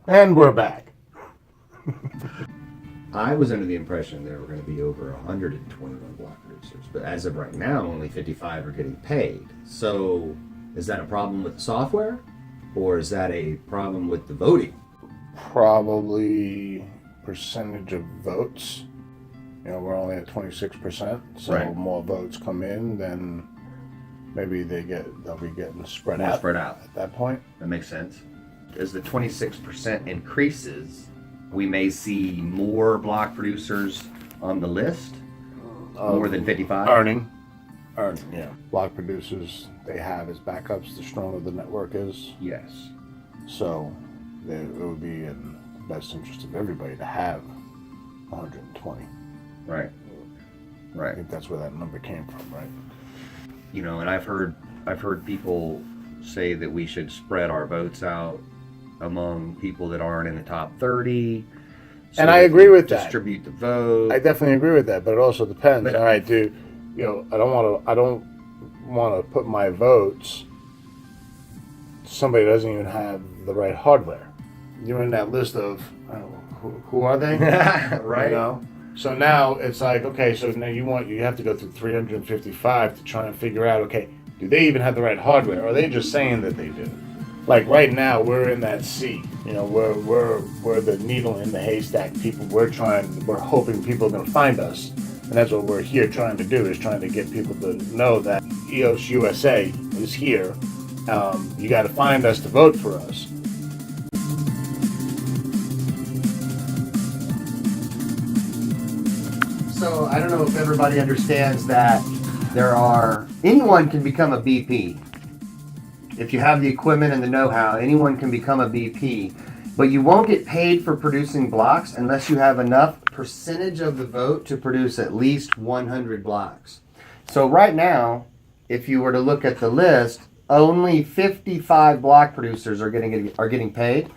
And we're back. I was under the impression there were going to be over 121 block producers, but as of right now, only 55 are getting paid. So, is that a problem with the software, or is that a problem with the voting? Probably percentage of votes. You know, we're only at 26%, so Right. more votes come in, then maybe they'll be getting spread More out. spread out. At that point. That makes sense. As the 26% increases, we may see more block producers on the list, more than 55. Earning, yeah. Block producers, they have as backups, the stronger the network is. Yes. So it would be in the best interest of everybody to have 120. Right. I Right. think that's where that number came from, right? You know, and I've heard people say that we should spread our votes out among people that aren't in the top 30. So And I that agree we with that. Distribute the vote. I definitely agree with that, but it also depends. But- All right, dude. You know, I don't want to put my votes. Somebody doesn't even have the right hardware. You're in that list of who are they? Right. You know? So now it's like, okay, so now you have to go through 355 to try and figure out, okay, do they even have the right hardware? Or are they just saying that they do? Like right now, we're in that sea. You know, we're the needle in the haystack. We're hoping people are going to find us, and that's what we're here trying to do, is trying to get people to know that EOS USA is here. You got to find us to vote for us. So I don't know if everybody understands that anyone can become a BP. If you have the equipment and the know-how, anyone can become a BP. But you won't get paid for producing blocks unless you have enough percentage of the vote to produce at least 100 blocks. So right now, if you were to look at the list, only 55 block producers are getting paid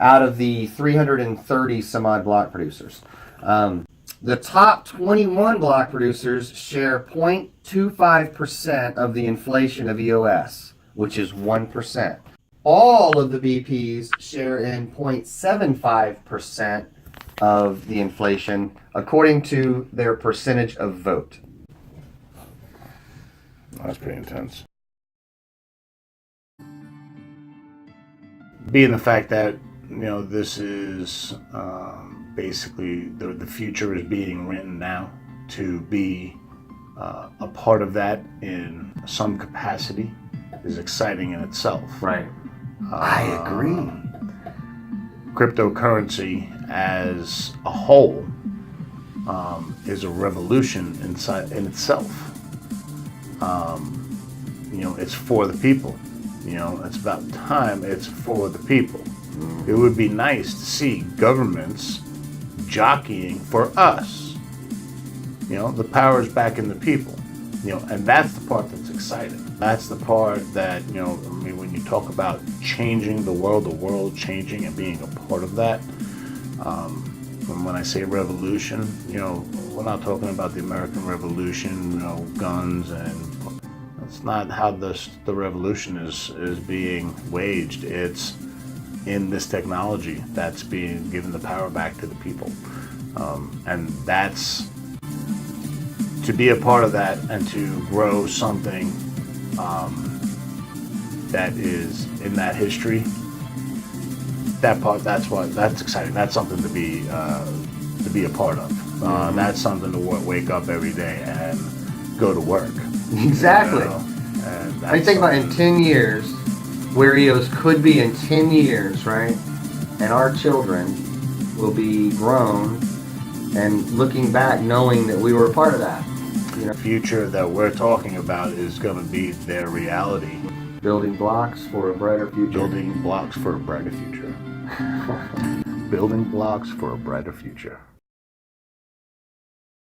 out of the 330 some odd block producers. The top 21 block producers share 0.25% of the inflation of EOS, which is 1%. All of the BPs share in 0.75% of the inflation, according to their percentage of vote. That's pretty intense. Being the fact that, you know, this is basically the future is being written now, to be a part of that in some capacity is exciting in itself. Right. I agree. Cryptocurrency as a whole is a revolution in itself. You know, it's for the people. You know, it's about time it's for the people. It would be nice to see governments jockeying for us. You know, the power is back in the people. You know, and that's the part that's exciting. That's the part that, you know, I mean, when you talk about changing the world changing and being a part of that. And when I say revolution, you know, we're not talking about the American Revolution, you know, guns, and that's not how the revolution is being waged. It's in this technology that's being given the power back to the people. And that's, to be a part of that and to grow something that is in that history, that's exciting. That's something to be a part of. That's something to wake up every day and go to work. Exactly. You know? And I think about in 10 years, where EOS could be in 10 years, right? And our children will be grown and looking back knowing that we were a part of that. You know, the future that we're talking about is going to be their reality. building blocks for a brighter future. Building blocks for a brighter future. Building blocks for a brighter future.